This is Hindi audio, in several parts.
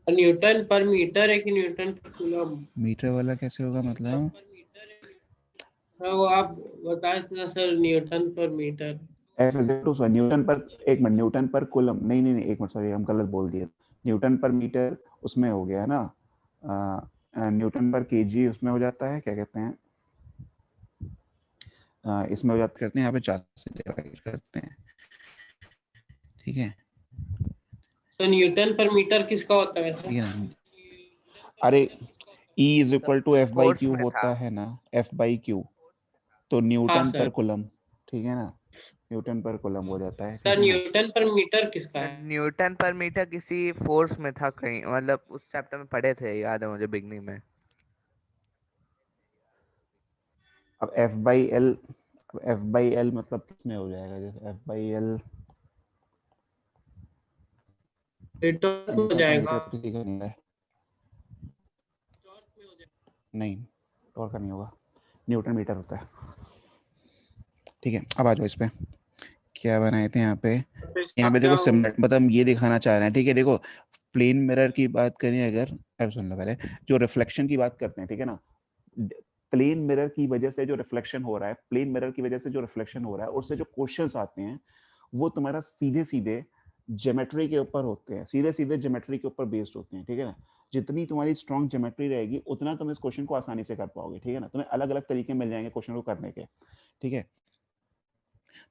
न्यूटन पर मीटर है कि न्यूटन पर कूलम? मीटर वाला कैसे होगा मतलब? हाँ, वो आप बताए थे ना sir, newton per metre. F is to sorry newton per, एक मिनट, न्यूटन पर कूलम, नहीं नहीं नहीं, एक मिनट, सॉरी हम गलत बोल दिए। न्यूटन पर मीटर उसमें हो गया ना, न्यूटन पर केजी उसमें हो जाता है, क्या कहते हैं, इसमें हो जाता करते हैं, यहाँ पे 4 से डिवाइड करते हैं, ठीक है। तो न्यूटन पर मीटर किसका होता है ठीक सर? है ना, अरे E is equal to F by force Q में था। होता है ना, एफ बाई क्यू, तो हाँ न्यूटन पर सर। कूलम, ठीक है ना, न्यूटन पर कूलम हो जाता है, सर ठीक है ना। न्यूटन पर मीटर किसका है? न्यूटन पर मीटर किसी फोर्स में था कहीं, मतलब उस चैप्टर में पढ़े थे, याद है मुझे बिगनिंग में। अब F by L, F by L मतलब किसमें हो जाएगा, जैसे एफ बाई एल, मीटर हो न्यूटन पर जाएगा। मीटर तो किसी का नहीं है, नहीं, और का नहीं होगा, न्यूटन मीटर होता है, ठीक है। अब आ जाओ इस पे, क्या बनाए थे यहाँ पे, तो इसका यहाँ पे क्या देखो होगा? सिमिलर, मतलब हम ये दिखाना चाह रहे हैं, ठीक है, देखो प्लेन मिरर की बात करें अगर, अरे सुन लो पहले, जो रिफ्लेक्शन की बात करते हैं, ठीक है ना, प्लेन मिरर की वजह से जो रिफ्लेक्शन हो रहा है, प्लेन मिरर की वजह से जो रिफ्लेक्शन हो रहा है, उससे जो क्वेश्चंस आते हैं वो तुम्हारा सीधे सीधे ज्योमेट्री के ऊपर होते हैं, सीधे सीधे ज्योमेट्री के ऊपर बेस्ड होते हैं, ठीक है ना। जितनी तुम्हारी स्ट्रॉन्ग ज्योमेट्री रहेगी उतना तुम इस क्वेश्चन को आसानी से कर पाओगे, ठीक है ना, तुम्हें अलग अलग तरीके मिल जाएंगे क्वेश्चन को करने के, ठीक है।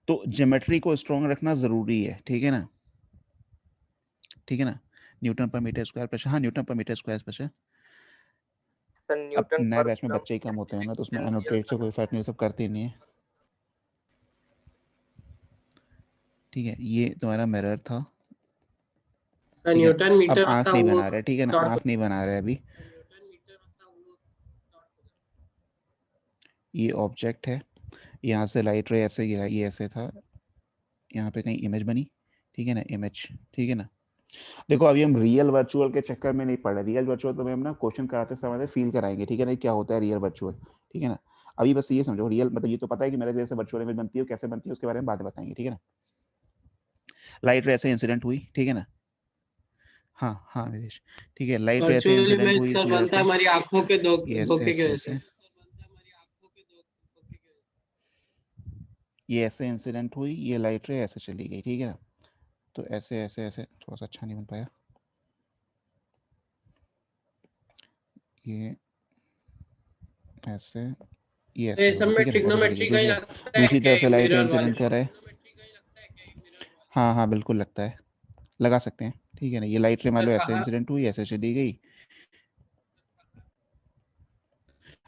तो ज्योमेट्री को स्ट्रॉन्ग रखना जरूरी है, ठीक है ना, ठीक है ना। Newton per metre square pressure, हाँ Newton per metre square pressure. Sir अब न्यूटन नए पर बैच में कूलम बच्चे ही कम होते हैं ना, तो उसमें डिस्टेंस दिया एनोटेट से था। कोई फर्क नहीं, सब करते ही नहीं है, ठीक है। ये तुम्हारा मिरर था, सर ठीक है। न्यूटन अब मीटर आंख होता नहीं वो बना रहे, ठीक है ना, डॉट। आंख नहीं बना रहे अभी, ये ऑब्जेक्ट है, यहाँ से लाइट रे ऐसे गिरा, ये ऐसे था, यहाँ पे कहीं इमेज बनी, ठीक है ना, इमेज, ठीक है ना। देखो अभी हम रियल वर्चुअल के चक्कर में नहीं पड़ रहे, रियल वर्चुअल तो हम ना क्वेश्चन कराते समय फील कराएंगे, ठीक है ना, क्या होता है रियल वर्चुअल, ठीक है ना। अभी बस ये समझो रियल मतलब ये तो पता है कि मेरे जैसे वर्चुअल इमेज बनती है, कैसे बनती है उसके बारे में बाद में बताएंगे, ठीक है ना। लाइट रे ऐसे इंसिडेंट हुई, ठीक है ना, हाँ हाँ विदेश, ठीक है, लाइट रे ऐसे वर्चुअल इंसिडेंट में हुई सर इसमें बनता है जाके, हमारी आंखों के ये ऐसे धोखे की ऐसे वजह ऐसे, से। ये ऐसे इंसिडेंट हुई, ये लाइट रे ऐसे चली गई, ठीक है ना। तो ऐसे ऐसे ऐसे, थोड़ा सा अच्छा नहीं बन पाया, ये ऐसे, ये तो ऐसे ये हो सब गया, में ठीक है ना, ऐसे चली गई, ट्रिग्नोमेट्री का ठीक ही है। लगता है दूसरी क्या तरफ से लाइट रे मिरर वाले इंसिडेंट कर में? रहा है, हाँ हाँ बिल्कुल लगता है, लगा सकते हैं, ठीक है ना। ये लाइट रे मान सर लो ऐसे कहाँ? इंसिडेंट हुई, ऐसे चली गई,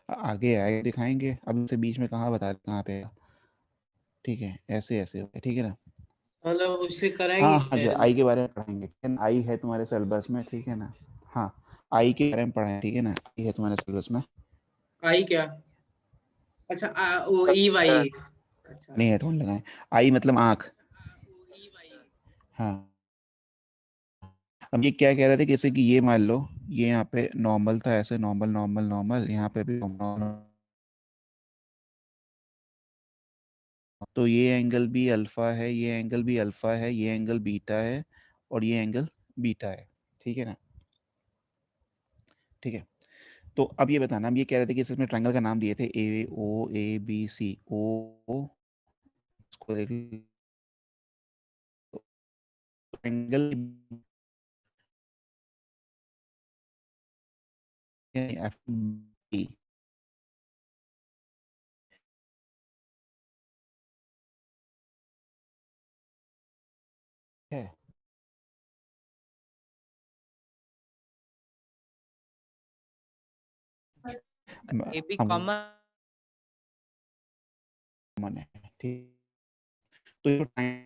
आगे आगे दिखाएंगे, अब इसे बीच में कहाँ बता कहाँ पे, ठीक है, ऐसे ऐसे हो गया, ठीक है ना। मतलब उससे हाँ कराएंगे हाँ क्या जो जल्दी? आई के बारे में पढ़ाएंगे, आई है तुम्हारे सिलेबस में, ठीक है ना, हाँ आई के बारे में पढ़ाएं, ठीक है ना, आई है तुम्हारे सिलेबस में, आई क्या? अच्छा वो ई वाई। अच्छा। नहीं हेडफोन लगाएं, आई मतलब आँख, हाँ। अब ये क्या कह रहे थे, जैसे कि ये मान लो, ये यहाँ पे नॉर्मल था, ऐसे नॉर्मल नॉर्मल नॉर्मल, यहाँ पे भी नॉर्मल, तो ये एंगल भी अल्फा है, ये एंगल भी अल्फा है, ये एंगल बीटा है, और ये एंगल बीटा है, ठीक है ना, ठीक है। तो अब ये बताना, हम ये कह रहे थे कि इसमें ट्रायंगल का नाम दिए थे ए ओ ए बी सी ओ, इसको देख ट्रायंगल एफ बी है, ए बी हम कॉमन। मन है, ठीक, तो ये triangle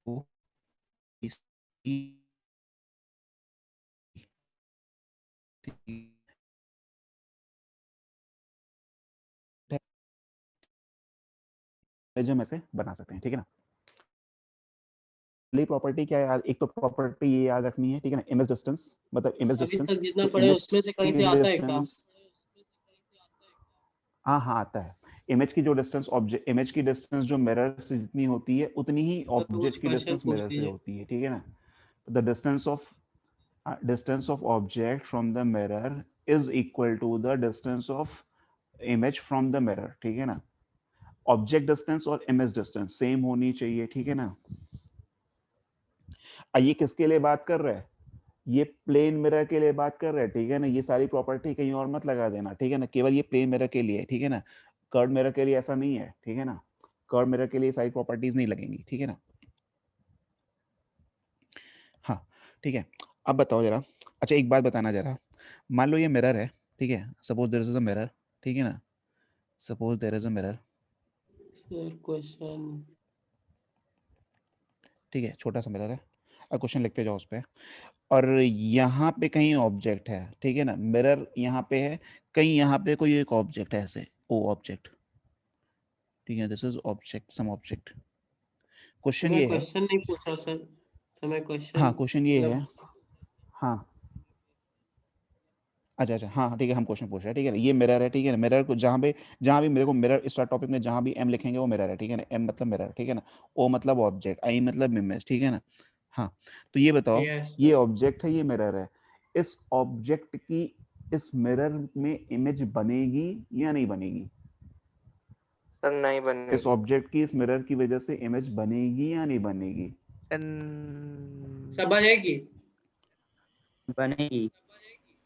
ओ इस ई हम ऐसे बना सकते हैं, ठीक है ना। पहली प्रॉपर्टी क्या है, एक तो प्रॉपर्टी ये याद रखनी है, ठीक है ना, इमेज डिस्टेंस, मतलब इमेज अभी डिस्टेंस, तक जितना जो पढ़े इमेज उसमें से कहीं की से आता है क्या? डिस्टेंस, हाँ आता है। इमेज की जो डिस्टेंस ऑब्जेक्ट, इमेज की डिस्टेंस जो मिरर से जितनी होती है उतनी ही तो उस ऑब्जेक्ट की क्वेश्चन डिस्टेंस पूछ मिरर से लीजिए। होती है, ठीक है ना। The distance of object from the mirror is equal to the distance of image from the mirror, ठीक है ना। ऑब्जेक्ट डिस्टेंस और इमेज डिस्टेंस सेम होनी चाहिए, ठीक है ना। ये किसके लिए बात कर रहा है, ये प्लेन मिरर के लिए बात कर रहा है, ठीक है ना। ये सारी प्रॉपर्टी कहीं और मत लगा देना, ठीक है ना, केवल ये प्लेन मिरर के लिए, ठीक है ना। कर्व मिरर के लिए ऐसा नहीं है, ठीक है ना। कर्व मिरर के लिए सारी प्रॉपर्टीज नहीं लगेंगी, ठीक है ना। हाँ ठीक है, अब बताओ जरा। अच्छा एक बात बताना जरा, मान लो ये मिरर है, ठीक है, suppose there is a mirror, ठीक है ना, suppose there is a mirror, sir question, ठीक है, छोटा सा मिरर है, अब क्वेश्चन लिखते जाओ उस पे, और यहाँ पे कहीं ऑब्जेक्ट है, ठीक है ना, मिरर यहाँ पे है, कहीं यहाँ पे कोई एक ऑब्जेक्ट है, ऐसे ओ ऑब्जेक्ट, ठीक है, this is object, some object. Question मैं ये है, क्वेश्चन नहीं पूछ रहा सर, सर मैं क्वेश्चन हाँ क्वेश्चन ये है, मतलब हाँ अच्छा अच्छा हाँ ठीक है, हम क्वेश्चन पूछ रहे हैं, ठीक है ना। ये मिरर है, ठीक है ना, मिरर को जहाँ भी मेरे को मिरर इस टॉपिक में जहाँ भी एम लिखेंगे वो मिरर है, ठीक है ना। एम मतलब मिरर, ठीक है ना। ओ मतलब ऑब्जेक्ट, आई मतलब इमेज, ठीक है ना। हाँ तो ये बताओ, यस ये ऑब्जेक्ट है, ये मिरर है, इस ऑब्जेक्ट की इस मिरर में इमेज बनेगी या नहीं बनेगी? सर नहीं इस बनेगी। ऑब्जेक्ट की इस मिरर की वजह से इमेज बनेगी या नहीं बनेगी? सर बनेगी। बनेगी।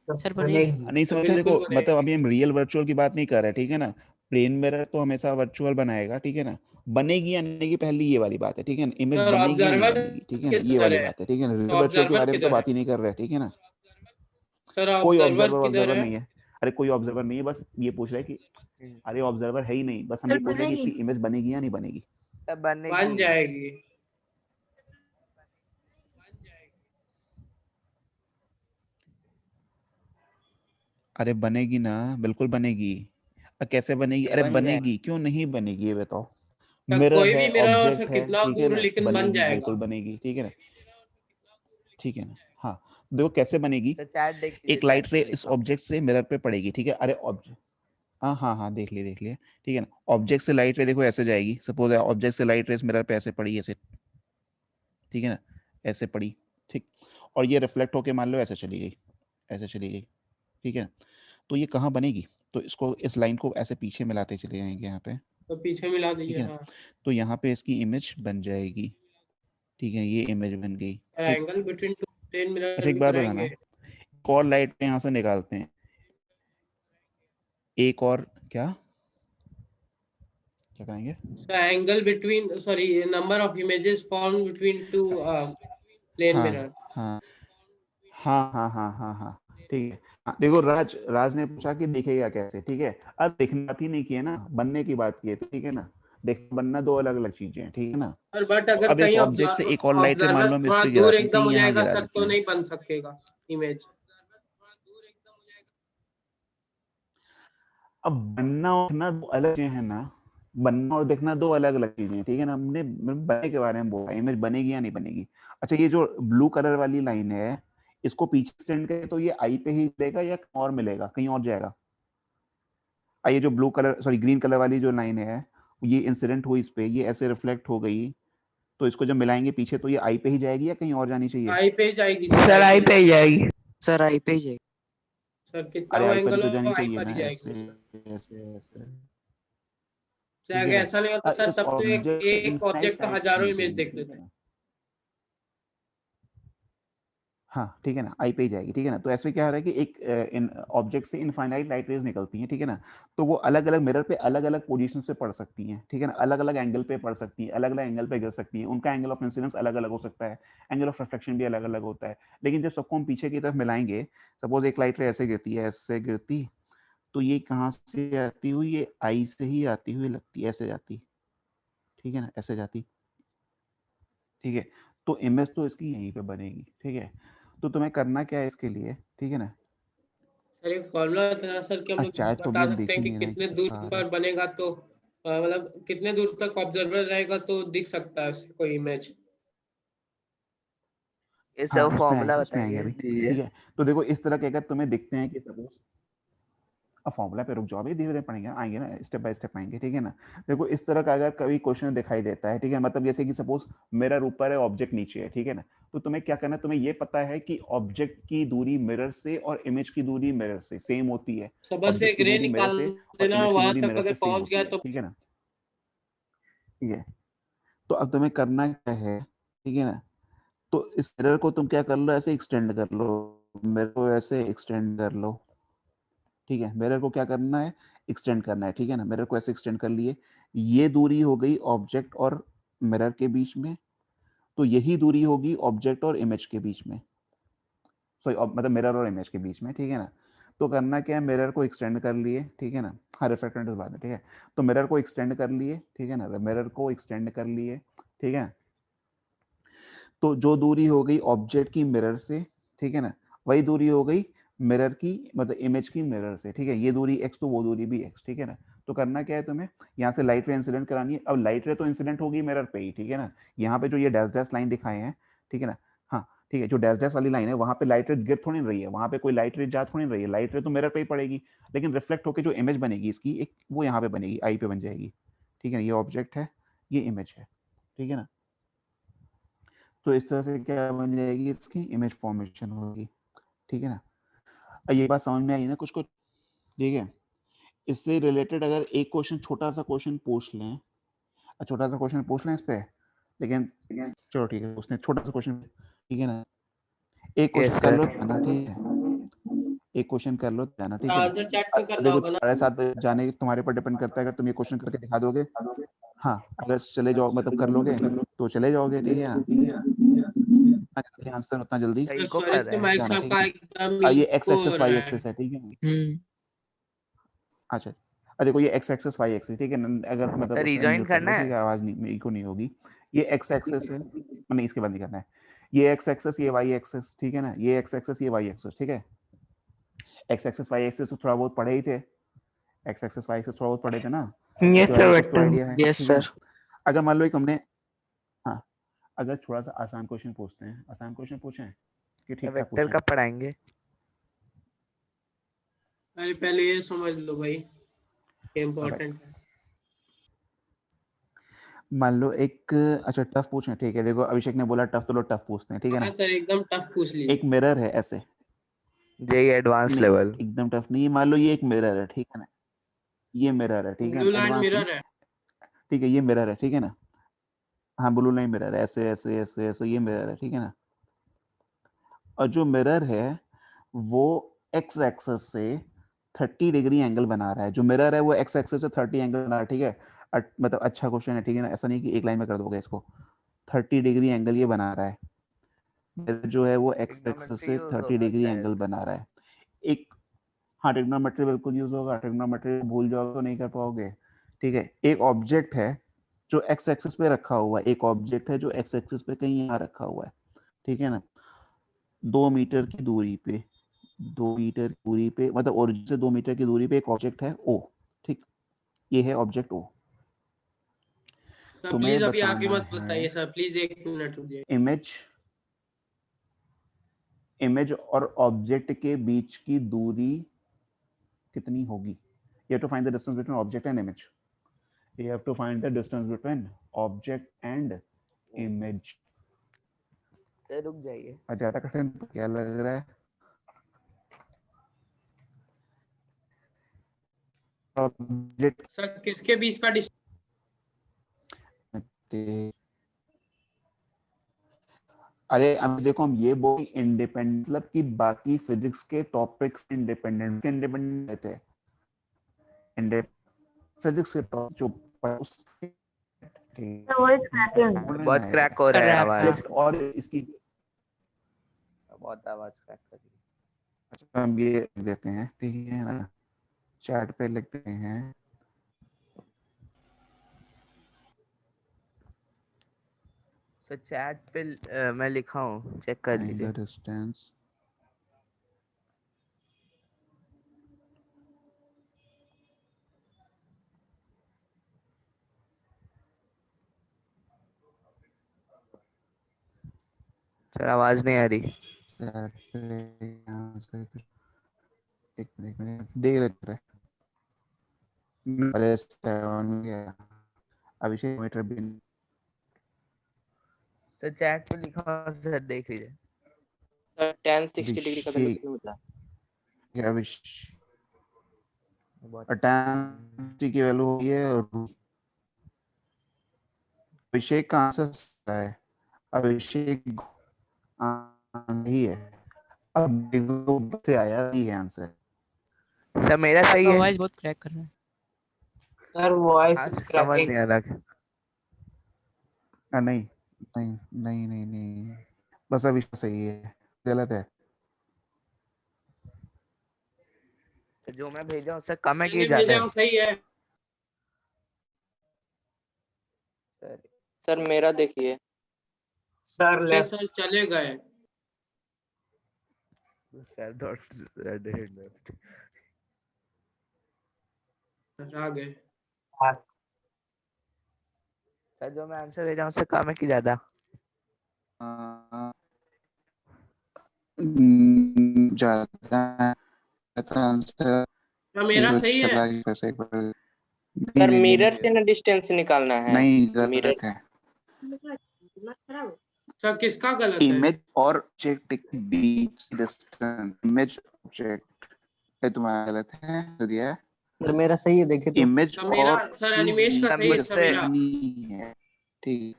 सर बनेगी। नहीं समझे, बिल्कुल देखो बनेगी। मतलब अभी हम रियल वर्चुअल की बात नहीं कर रहे, ठीक है ना। प्लेन मिरर तो हमेशा वर्चुअल बनाएगा, ठीक है ना। बनेगी या नहीं बनेगी पहली ये वाली बात है, ठीक है ना। इमेज सर बनेगी या नहीं ऑब्जर्वर बनेगी, ठीक है ना, ये किधर वाली है? बात है, ठीक है ना। रियल वर्चुअल के ऑब्जर्वर बारे में तो किधर है? बात ही नहीं कर रहे, ठीक है ना। सर कोई ऑब्जर्वर ऑब्जर्वर किधर ऑब्जर्वर है? नहीं है, अरे कोई ऑब्जर्वर नहीं है, बस ये पूछ रहा है कि अरे ऑब्जर्वर है ही नहीं, बस हम सर ये पूछ रहे हैं कि बनेगी। इसकी इमेज बनेगी या नहीं बनेगी। सर बन बनेगी। जाएगी। अरे बनेगी ना, बिल्कुल बनेगी। कैसे बनेगी, अरे बन जाए। बनेगी, क्यों नहीं बनेगी ये बताओ। सर मिरर कोई है, भी मेरा ऑब्जेक्ट सर है, कितना ठीक है दूर ना, लेकिन बन बनेगी, जाएगा। बिल्कुल बनेगी, ठीक है ना, ठीक है ना। हाँ देखो कैसे बनेगी, सर चैट देख लीजिए, एक लाइट चैट रे में इस लिखा हुआ ऑब्जेक्ट से मिरर पे पड़ेगी, ठीक है, अरे ऑब्जेक्ट, हाँ हाँ हाँ देख लिए, ठीक है ना। ऑब्जेक्ट से लाइट रे देखो ऐसे जाएगी, सपोज ऑब्जेक्ट से लाइट रे इस मिरर पे ऐसे पड़ी, ऐसे, ठीक है ना, ऐसे पड़ी, ठीक, और ये रिफ्लेक्ट होके मान लो ऐसे चली गई, ऐसे चली गई, ठीक है ना। तो ये कहाँ बनेगी, तो इसको इस लाइन को ऐसे पीछे मिलाते चले जाएंगे यहाँ पे, तो पीछे मिला ठीक दीजिए। है ना। हाँ तो यहाँ पे इसकी इमेज बन जाएगी, ठीक है, ये इमेज बन गई, ठीक। Angle between two plane mirror अच्छा एक भी बात बताना, कराएंगे। एक और लाइट यहाँ से निकालते हैं, एक और क्या क्या करेंगे? So angle between, sorry, number of images formed between two plane हाँ mirror. हाँ हाँ हाँ हाँ हाँ हाँ ठीक है। हाँ, देखो राज राज ने पूछा कि देखेगा कैसे, ठीक है। अब देखने बात ही नहीं की है ना, बनने की बात की है, ठीक है ना। देख बनना दो अलग अलग चीजें हैं, ठीक है ना। और बट तो अगर अब इस कहीं ऑब्जेक्ट से एक और लाइट रे मान ऑब्जर्वर लो हम इस थोड़ा पे दूर गिराते हैं, एकदम कहीं हो यहाँ जाएगा गिरा सर देते तो हैं। नहीं बन सकेगा इमेज। अब बनना और देखना दो अलग चीजें हैं ना, बनना और देखना दो अलग अलग चीजें हैं, ठीक है ना। हमने बनने के बारे में बोला, इमेज बनेगी या नहीं बनेगी। अच्छा ये जो ब्लू कलर वाली लाइन है, इसको पीछे एक्सटेंड करें तो ये आई पे ही मिलेगा या और मिलेगा, कहीं और जाएगा? ये जो blue colour sorry green colour वाली जो लाइन है, ये इंसिडेंट हुई इस पे, ये ऐसे रिफ्लेक्ट हो गई, तो इसको जब मिलाएंगे पीछे तो ये आई पे ही जाएगी या कहीं और जानी चाहिए? आई पे जाएगी सर आई पे ही जाएगी। सर आई पे ही जाएगी। सर कितना अरे वो आई पर ही एंगल तो हो जानी आई चाहिए पर ना, ही जाएगी। ऐसे ऐसे ऐसे, सर ठीक है अगर ना। ऐसा नहीं होता सर इस तब तो एक ऑब्जेक्ट से एक इनफाइनाइट ऑब्जेक्ट तो लाइट हजारों इमेज निकलेंगी, देखते ठीक है थे। ना। हाँ ठीक है ना, आई पे ही जाएगी, ठीक है ना। तो ऐसे क्या हो रहा है कि एक इन ऑब्जेक्ट से इनफाइनाइट लाइट रेज निकलती हैं, ठीक है ना। तो वो अलग अलग मिरर पे अलग अलग पोजीशन से पड़ सकती हैं, ठीक है ना, अलग अलग एंगल पे पड़ सकती हैं, अलग अलग एंगल पे गिर सकती हैं, उनका एंगल ऑफ इंसिडेंस अलग अलग हो सकता है, एंगल ऑफ रिफ्लेक्शन भी अलग अलग होता है। लेकिन जब सबको हम पीछे की तरफ मिलाएंगे, सपोज एक लाइट रे ऐसे गिरती है, ऐसे गिरती, तो ये कहाँ से आती हुई, ये आई से ही आती हुई लगती है, ऐसे जाती, ठीक है ना, ऐसे जाती, ठीक है। तो इमेज तो इसकी यहीं पे बनेगी, ठीक है। तो तुम्हें करना क्या है इसके लिए, ठीक है ना। सर एक फॉर्मूला था सर कि हम लोग चैट तो बता भी हम सकते देख हैं ही कि नहीं रहे कितने दूर किसका आ रहा पर है। बनेगा तो मतलब कितने दूर तक ऑब्जर्वर रहेगा तो दिख सकता है कोई इमेज। ये हाँ सब उसमें फॉर्मूला आएंगे, उसमें आएंगे बताइए अभी, दीजिए। ठीक है। तो देखो इस तरह के अगर तुम्हें दिखते हैं कि सपोज, अब फॉर्मूला पे रुक जाओ, अभी धीरे धीरे पढ़ेंगे, आएंगे ना, स्टेप बाय स्टेप आएंगे, ठीक है ना। देखो इस तरह का अगर कभी क्वेश्चन दिखाई देता है, ठीक है, मतलब जैसे कि सपोज मिरर ऊपर है, ऑब्जेक्ट नीचे है, ठीक है ना, तो तुम्हें क्या करना है, तुम्हें ये पता है कि ऑब्जेक्ट की दूरी मिरर से और इमेज की दूरी मिरर से सेम होती है, तो बस ऑब्जेक्ट एक की रे दूरी मिरर निकाल से और देना, इमेज की वहां दूरी तक मिरर अगर से सेम पहुंच होती गया है, तो ठीक है ना। ठीक है, तो अब तुम्हें करना क्या है, ठीक है ना, तो इस मिरर को तुम क्या कर लो, ऐसे एक्सटेंड कर लो, मिरर को ऐसे एक्सटेंड कर लो, ठीक है, मिरर को क्या करना है, एक्सटेंड करना है, ठीक है ना, मिरर को ऐसे एक्सटेंड कर लिए, ये दूरी हो गई ऑब्जेक्ट और मिरर के बीच में, तो यही दूरी होगी ऑब्जेक्ट और इमेज के बीच में, सॉरी मतलब मिरर और इमेज के बीच में, ठीक है ना। तो करना क्या है, मिरर को एक्सटेंड कर लिए, ठीक है ना, हाँ रिफ्लेक्टेंट इस बात है, ठीक है, तो मिरर को एक्सटेंड कर लिए, ठीक है ना, मिरर को एक्सटेंड कर लिए, ठीक है, तो जो दूरी हो गई ऑब्जेक्ट की मिरर से, ठीक है ना, वही दूरी हो गई मिरर की, मतलब इमेज की मिरर से, ठीक है, ये दूरी x तो वो दूरी भी x, ठीक है ना। तो करना क्या है तुम्हें, यहाँ से लाइट रे इंसिडेंट करानी है, अब लाइट रे तो इंसिडेंट होगी मिरर पे ही, ठीक है ना, यहाँ पे जो ये डैश डैश लाइन दिखाए हैं, ठीक है ना, हाँ ठीक है, जो डैश डैश वाली लाइन है वहाँ पे लाइट रे गिर थोड़ी नहीं रही है, वहाँ पे कोई लाइट रे जा थोड़ी नहीं रही है, लाइट रे तो मिरर पे ही पड़ेगी, लेकिन रिफ्लेक्ट होकर जो इमेज बनेगी इसकी एक, वो यहाँ पे बनेगी, आई पे बन जाएगी, ठीक है, ये ऑब्जेक्ट है, ये इमेज है, ठीक है ना। तो इस तरह से क्या बन जाएगी, इसकी इमेज फॉर्मेशन होगी, ठीक है ना। अब ये बात समझ में आई ना कुछ कुछ, ठीक है। इससे रिलेटेड अगर एक क्वेश्चन, छोटा सा क्वेश्चन पूछ लें, छोटा सा क्वेश्चन पूछ लें इस पे, लेकिन चलो ठीक है, उसने छोटा सा क्वेश्चन, ठीक है ना, एक यस क्वेश्चन कर लो सर। जाना, ठीक है, एक क्वेश्चन कर लो जाना, ठीक है ना। आंसर चैट पे करना देखो होगा ना। 7:30 जाने तुम्हारे पर डिपेंड करता है, अगर तुम ये क्वेश्चन करके दिखा दोगे, हाँ अगर चले जाओ मतलब कर लोगे तो चले जाओगे, ठीक है ना, जितना जल्दी आंसर उतना जल्दी कहीं को सॉरी कर रहे से हैं। माइक जाना, ठीक आपका है एकदम ना। ये एक्स इको हो एक्सेस वाई रहा है। एक्सेस है, ठीक है ना। हम्म अच्छा, देखो ये एक्स एक्सेस वाई एक्सेस, ठीक है ना, अगर मतलब सर उसमें रिजॉइन म्यूट कर करना लो, ठीक है। है, आवाज नहीं इको नहीं होगी। ये एक्स एक्सेस है, नहीं इसके बाद नहीं करना है, ये एक्स एक्सेस ये वाई एक्सेस, ठीक है ना, ये एक्स एक्सेस ये वाई एक्सेस, ठीक है। एक्स एक्सेस वाई एक्सेस तो थोड़ा बहुत पढ़े ही थे, एक्स एक्सेस वाई एक्सेस थोड़ा बहुत पढ़े थे ना, यस तो सर ऐसा कुछ तो बेटा आइडिया है, यस ठीक है ना। सर अगर मान लो एक हमने, हाँ अगर थोड़ा सा आसान क्वेश्चन पूछते हैं, आसान क्वेश्चन पूछें कि ठीक ठाक वेक्टर पूछें। कब पढ़ाएंगे। अरे पहले ये समझ लो भाई, राइट, इम्पोर्टेंट है। मान लो एक, अच्छा टफ पूछें, ठीक है, देखो अभिषेक ने बोला टफ, तो लो टफ पूछते हैं, ठीक है हाँ ना। सर एकदम टफ पूछ लीजिए। एक मिरर है ऐसे, जेई एडवांस नहीं लेवल। एकदम टफ नहीं, मान लो ये एक मिरर है, ठीक है ना, ये मिरर है, ठीक है ब्लू ना, लाइन एडवांस नहीं, मिरर है। ठीक है, ये मिरर है, ठीक है ना, हाँ ब्लू लाइन मिरर है, ऐसे ऐसे ऐसे ऐसे ये मिरर है, ठीक है ना। और जो मिरर है वो एक्स एक्सेस से 30 डिग्री एंगल बना रहा है, जो मिरर है वो एक्स एक्सेस से 30 एंगल बना रहा है, ठीक है। मतलब अच्छा क्वेश्चन है, ठीक है ना, ऐसा नहीं कि एक लाइन में कर दोगे इसको, 30 डिग्री एंगल ये बना रहा है, मिरर जो है वो एक्स एक्सेस ट्रिग्नोमेट्री से यूज 30 होगा डिग्री शायद। एंगल बना रहा है। एक, हाँ ट्रिग्नोमेट्री बिल्कुल यूज होगा, ट्रिग्नोमेट्री भूल जाओगे तो नहीं कर पाओगे, ठीक है। एक ऑब्जेक्ट है जो एक्स एक्सिस पे रखा हुआ है, एक ऑब्जेक्ट है जो एक्स एक्सिस पे कहीं यहाँ रखा हुआ है, ठीक है ना, 2 मीटर की दूरी पे, 2 मीटर की दूरी पे, मतलब ओरिजिन से 2 मीटर की दूरी पे एक ऑब्जेक्ट है ओ, ठीक, ये है ऑब्जेक्ट ओ। सर तुम्हें प्लीज अभी आगे बताना मत है बताइए सर, प्लीज एक मिनट रुकिए। इमेज, इमेज और ऑब्जेक्ट के बीच की दूरी कितनी होगी, you have to find the distance between object and image, you have to find the distance between object and image। Sir रुक जाइए। ज्यादा कठिन क्या लग रहा है, ऑब्जेक्ट, सर किसके बीच का अरे अब देखो हम ये बोल इंडिपेंडेंट, मतलब कि बाकी फिजिक्स के टॉपिक्स इंडिपेंडेंट इंडिपेंडेंट थे, फिजिक्स के टॉपिक जो उसके बहुत क्रैक हो कर रहा है रहा है आपका आवाज। ऑब्जेक्ट और इसकी, बहुत आवाज क्रैक कर रही अच्छा हम ये लिख देते हैं, ठीक है ना, चैट पे लिखते हैं, है। सर चैट पे मैं लिखा हूँ, चेक कर फाइंड लीजिए। द डिस्टेंस, सर आवाज नहीं आ रही। यहाँ से एक मिनट देख लेते हैं। अरे 7 गया अभिषेक मीटर भी सर चैट पे लिखा हो, सर देख लीजिए। सर tan 60 डिग्री का वैल्यू कितना होता है? अभिषेक tan की वैल्यू हुई है अभिषेक का आंसर है अभिषेक नहीं है अब देखो से आया ही है आंसर। सर मेरा सही है। वॉइस बहुत क्रैक कर रहा है। सर वॉइस आज इज समझ क्रैकिंग। नहीं आ रहा। नहीं नहीं नहीं नहीं नहीं बस अभी सही है गलत है। जो मैं भेजा उससे कम है कि मैंने ज्यादा भेजा है? हूँ, सही है। सर मेरा देखिए। सर लेफ्ट सर चले गए। Sir dot left. सर आ गए। सर जो मैं आंसर भेजा उससे कम है कि ज्यादा? ज्यादा आंसर क्या मेरा सही है? चला गया पैसे सर मिरर से ना डिस्टेंस निकालना है। नहीं मिरर गलत है। सर किसका गलत है? इमेज और ऑब्जेक्ट के बीच डिस्टेंस इमेज ऑब्जेक्ट है तुम्हारा गलत है तो दिया है। सर मेरा सही है, देखिए तो। इमेज सर मेरा और सर अनिमेश का सही है। सर मुझसे मेरा नहीं है ठीक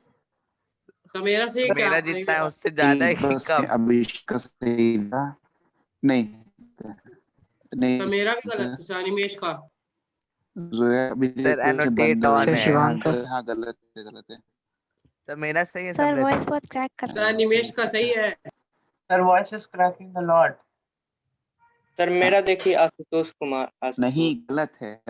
सर मेरा सही है क्या? मेरा जितना है उससे ज्यादा है कि बस कम? अभिषेक का सही था नहीं नहीं सर मेरा भी गलत है सर अनिमेश का। जो है अभी सर एनोटेट बंद हो ऑन गया है। शिवांक हाँ गलत है सर मेरा सही है सर सब। वॉइस बहुत क्रैक कर सर अनिमेश का सही है। Sir, voice is cracking a lot. Sir मेरा देखिए आशुतोष कुमार नहीं आशुतोष। गलत है।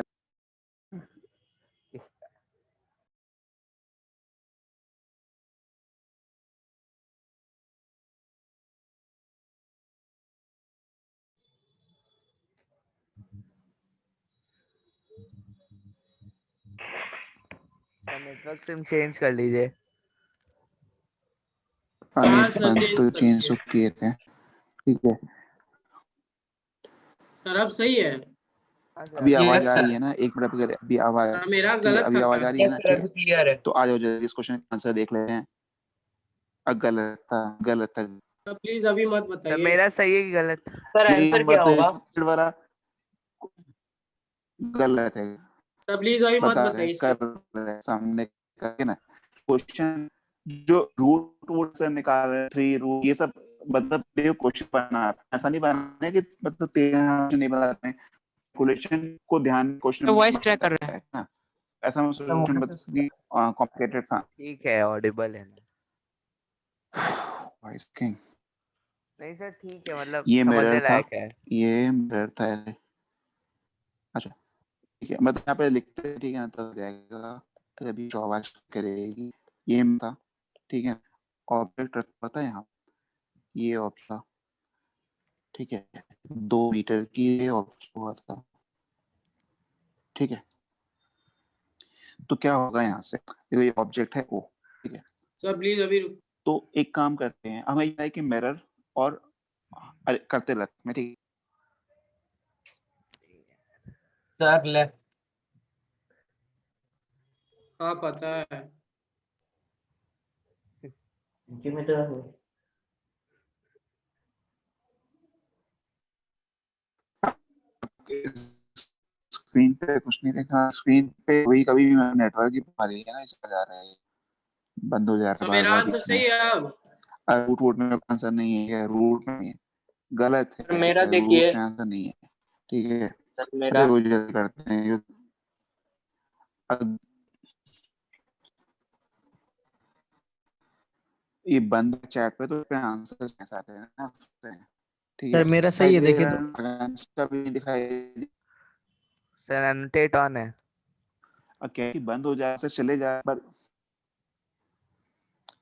सर नेटवर्क सिम चेंज कर लीजिए। हाँ सर तो चेंज चेंज किए थे ठीक है। सर अब सही है। अभी आवाज Yes, आ sir. रही है ना एक मिनट अगर अभी आवाज सर मेरा ठीक है गलत अभी था आवाज आ क्या? रही है Yes, ना sir. ठीक अभी clear है. तो आ जाओ जल्दी इस क्वेश्चन का आंसर देख लेते हैं। गलत था सर प्लीज अभी मत सर बताइए। मेरा सही है कि गलत? Sir, answer क्या होगा? वाला गलत है सर प्लीज अभी मत बता रहे बताइए। कर रहे हैं, सामने का ना क्वेश्चन जो रूट वूट से निकाल रहे 3 रूट ये सब मतलब क्वेश्चन बना ऐसा नहीं बनाने कि मतलब तेरह नहीं बनाते हैं कैलकुलेशन को ध्यान क्वेश्चन वॉइस क्रैक कर रहा है। ना ऐसा मैं The सॉल्यूशन voice is बता कॉम्प्लिकेटेड सा ठीक है ऑडिबल है। वॉइस किंग नहीं सर ठीक है मतलब ये समझने मिरर था लायक है। ये मिरर था अच्छा ठीक है मतलब यहाँ पे लिखते हैं ठीक है ना तो हो जाएगा अगर भी आवाज करेगी ये था ठीक है ऑब्जेक्ट रखा था यहाँ ये ऑब्जेक्ट ठीक है 2 मीटर की ये ऑब्जेक्ट हुआ था ठीक है तो क्या होगा यहाँ से देखो ये ऑब्जेक्ट है ओ ठीक है सर प्लीज अभी रुक। तो एक काम करते हैं हमें यह है कि मिरर और अरे करते रहते हैं ठीक sir left. हाँ पता है। स्क्रीन पे कुछ नहीं देखा स्क्रीन पे वही कभी नेटवर्क की बीमारी है ना इसका जा रहा है बंद हो जा रहा सर है मेरा बार-बार आंसर बीच में सही है अब। रूट में आंसर नहीं है रूट में गलत है सर मेरा रूट देखिए। में आंसर नहीं है ठीक है सर मेरा अरे वो जल्दी करते हैं ये बंद चैट पे तो पे आंसर कैसा है ना ठीक है सर मेरा सही है, देखिए तो। तो भी दिखाई सर एनोटेट ऑन है। क्या कि बंद हो जाए सर चले जाए पर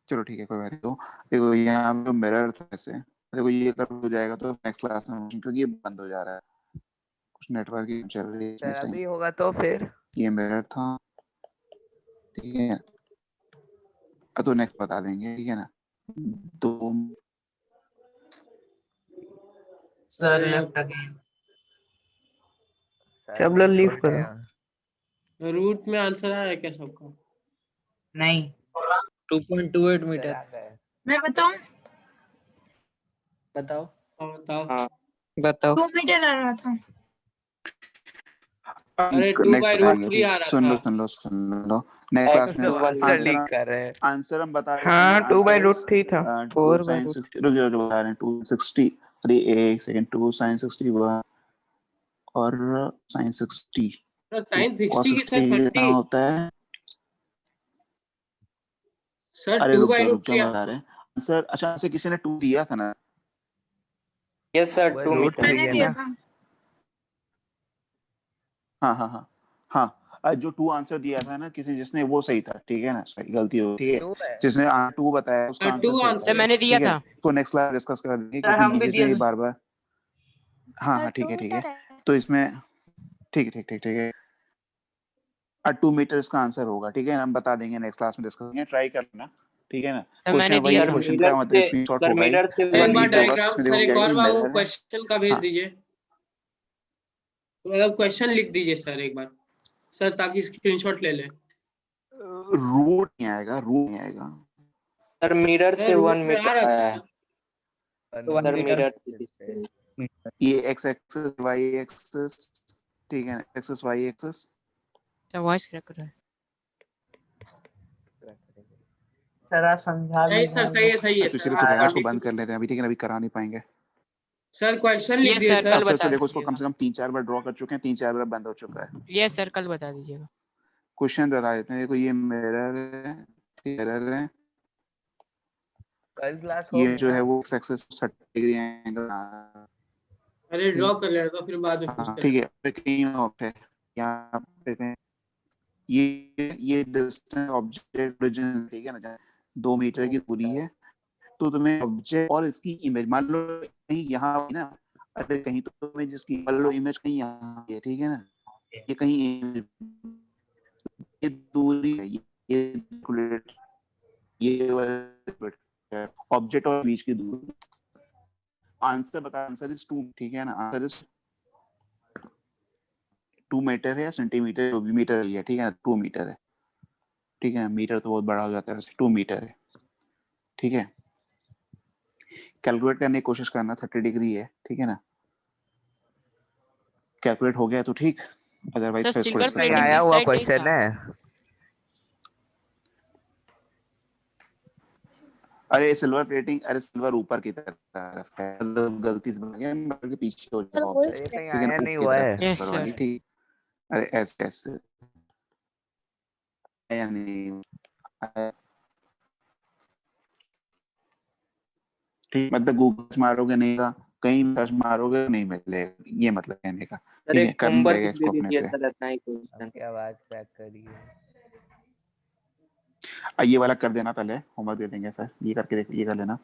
चलो ठीक है कोई बात नहीं तो देखो यहाँ पे मिरर था ऐसे देखो ये अगर हो जाएगा तो नेक्स्ट क्लास में क्योंकि ये बंद हो जा रहा है कुछ नेटवर्क की चल रही है सर इस टाइम अभी होगा तो फिर ये मिरर था ठीक है अब तो नेक्स्ट बता देंगे ठीक है ना 2 Sir, left again. सर सब लोग link leave छोड़ करो। दिया। रूट में आंसर आया क्या सबका? नहीं 2.28 सर मीटर। आ गए। मैं बताऊं? बताओ। बताओ। हाँ बताओ। 2 मीटर आ रहा था। अरे 2 नेक्स्ट बाय बताएंगे, रूट 3 ठीक आ रहा सुन लो था। सुन लो सुन लो नेक्स्ट क्लास में सब one आंसर आंसर लीक कर रहे हैं। आंसर हम बता देते हाँ हैं 2 by आंसर root 3 था। 4 by sin root 60 रुक जाओ बता रहे हैं 260 अरे एक सेकंड 2 sin 61 और sin 60 सर साइन 60 cos की 60 सर कितना 30 होता है सर अरे 2 बाय रुक रूट जाओ 3 बता रहे हैं आंसर अच्छा से किसी ने 2 दिया था ना यस सर वही 2 root मीटर। 3 मैंने है दिया ना। था। हाँ हाँ हाँ हाँ जो 2 आंसर दिया था ना किसी जिसने वो सही था ठीक है ना सही गलती हो ठीक है 2 है। जिसने 2 बताया उसका हाँ, आंसर 2 सही आंसर सर मैंने दिया ठीक है था। तो नेक्स्ट क्लास डिस्कस कर देंगे सर, हम क्योंकि भी बीच में दिए ये थे। बार बार हाँ हाँ ठीक है तो इसमें ठीक है 2 मीटर इसका आंसर होगा ठीक है हम बता देंगे नेक्स्ट क्लास में डिस्कस करेंगे ट्राई करना ठीक है ना सर मैंने क्वेश्चन वही दिया है था। क्वेश्चन का मतलब स्क्रीनशॉट होगा ही मिरर से एक 1 बार मीटर। डायग्राम इसमें सर देखो एक क्या है और बार वो मिरर है क्वेश्चन का भेज हाँ दीजिए मतलब क्वेश्चन लिख दीजिए सर एक बार सर ताकि स्क्रीनशॉट ले ले रूट नहीं आएगा सर मिरर सर से रूट 1 में आ मीटर रहा आया था है सर। 1 sir metre. मिरर ये एक्स एक्सिस वाई एक्सिस ठीक है axis Y axis sir voice crack कर रहा है। सर आप समझा नहीं सर सही है तो सर इसलिए आप तो इसको कंटिन्यू बंद कर लेते हैं अभी ठीक है अभी करा नहीं पाएंगे सर क्वेश्चन लिख दिए सर। कल फिर बता से देखो इसको दीजिएगा। कम से कम 3-4 बार ड्रॉ कर चुके हैं 3-4 बार बंद हो चुका है यस सर कल बता दीजिएगा। क्वेश्चन बता देते हैं देखो ये मिरर है कल क्लास हो ये जो है गया। वो एक्स एक्सिस 30 डिग्री एंगल अरे ड्रॉ कर लेगा तो फिर बाद में पूछते ठीक हैं। है कहीं ऑफ है यहाँ पे ये डिस्टेंस ऑब्जेक्ट ओरिजिन ठीक है ना 2 मीटर की दूरी है तो तुम्हें ऑब्जेक्ट और इसकी इमेज मान लो कहीं यहाँ है ना अरे कहीं तो तुम्हें जिसकी मान लो इमेज कहीं यहाँ है ठीक है ना ये कहीं ये दूरी है ये ऑब्जेक्ट और बीच की दूरी आंसर बता आंसर इज 2 ठीक है ना आंसर इज 2 मीटर है या सेंटीमीटर जो भी मीटर लिया ठीक है ना 2 मीटर है ठीक है ना मीटर तो बहुत बड़ा हो जाता है वैसे 2 मीटर है ठीक है कैलकुलेट करने की कोशिश करना 30 डिग्री है ठीक है ना कैलकुलेट हो गया तो ठीक अदरवाइज सर फिर इसको सिल्वर discuss प्लेटिंग करेंगे। आया इस हुआ साइड नहीं क्वेश्चन था। है। अरे सिल्वर प्लेटिंग अरे सिल्वर ऊपर की तरफ है मतलब गलती से बन गया मिरर के पीछे हो जाएगा ऑब्जेक्ट ये कहीं ठीक है आया ना नहीं ऊपर की हुआ तरफ है। है यस सिल्वर वाली सर। ठीक अरे ऐसे आया नहीं आया। ठीक मतलब गूगल मारोगे नहीं का कहीं सर्च मारोगे नहीं मिलेगा ये मतलब कहने का सर ठीक है एक करना होमवर्क पड़ेगा दे इसको अपने दीजिए से सर इतना ही क्वेश्चन। आपकी आवाज क्रैक करी है। ये वाला कर देना पहले होमवर्क दे देंगे फिर ये करके देख ये कर लेना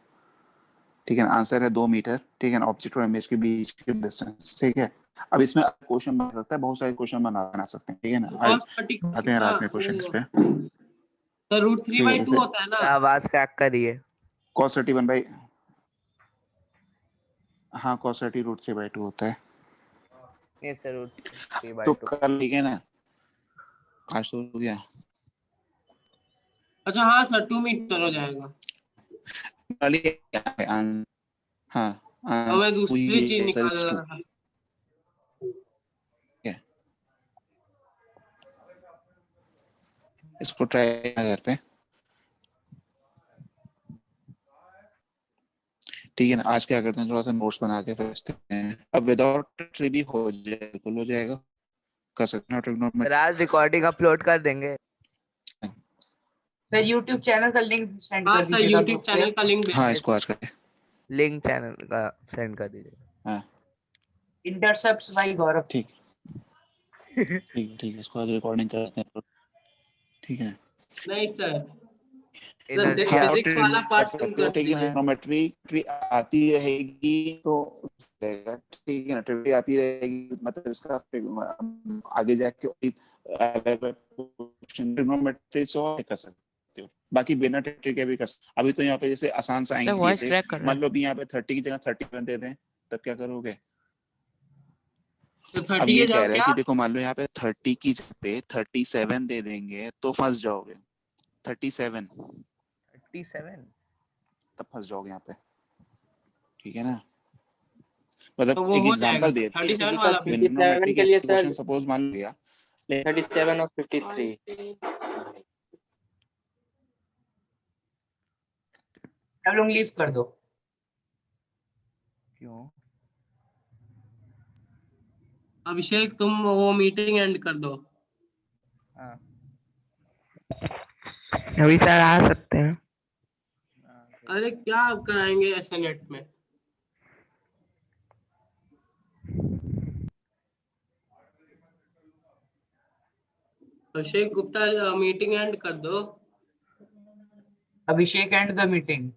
ठीक है ना आंसर है 2 मीटर ठीक है ना ऑब्जेक्ट और इमेज के बीच की डिस्टेंस ठीक है अब इसमें क्वेश्चन बन सकता है बहुत सारे क्वेश्चन बना सकते हैं ठीक है ना cos 30 आते हैं रात में क्वेश्चन इस पे तो रूट 3 ठीक है बाई 2 जैसे होता है ना। आवाज क्रैक करी है। cos 31 बाई हाँ cos 30 रूट 3 बाई 2 होता है ये सर रूट 3 by तो 2। कल ठीक है ना आज तो हो गया अच्छा हाँ सर 2 मीटर हो जाएगा। कल ही हाँ हमें दूसरी चीज सर इट्स 2 निकालना है। इसको ट्राई घर पे ठीक है ना आज क्या करते हैं थोड़ा सा नोट्स बना के भेजते हैं अब विदाउट ट्री भी हो जाएगा हो जाएगा कर सकते हैं ट्रिग्नोमेट्री राज रिकॉर्डिंग अपलोड कर देंगे। सर YouTube चैनल का लिंक सेंड हाँ कर सर दीजिएगा यूट्यूब चैनल का लिंक भेज हाँ दीजिए। इसको आज करते लिंक चैनल का सेंड कर दीजिए। हाँ इंटरसेप्ट्स बाय गौरव। ठीक है इसको आज रिकॉर्डिंग करते हैं ठीक है नहीं सर इनर्शिया फिजिक्स वाला पार्ट 2 कर ठीक है दीजिए। ट्रिग्नोमेट्री आती रहेगी तो ठीक है ना ट्रिग्नोमेट्री आती रहेगी मतलब इसका आगे जाके ट्रिग्नोमेट्री सॉल्व कर सकते हो बाकी बिना ट्रिग्नोमेट्री के भी कर सकते अभी तो यहाँ पे जैसे आसान सा सर एंगल दिए वॉइस थे क्रैक कर रहा मान है। लो अभी यहाँ पे 30 की जगह 30 दे दें तब क्या करोगे? तो अब 30 ये के कह जाओ रहा है क्या? कि देखो मान लो यहाँ पे 30 की जगह पे 37 दे देंगे तो फंस जाओगे। 37 37 तब फंस जाओगे यहाँ पे, ठीक है ना? मतलब तो वो एक हो जाएगा एग्जांपल दे दिया, 37 सर वाला। ट्रिग्नोमेट्री 57 के लिए क्वेश्चन सर सपोज मान लिया 37 और 53 सब लोग लीव कर दो। क्यों? अभिषेक तुम वो मीटिंग एंड कर दो। हाँ अभी सर आ सकते हैं। अरे क्या कराएंगे ऐसे नेट में? अभिषेक गुप्ता मीटिंग एंड कर दो। अभिषेक एंड द मीटिंग।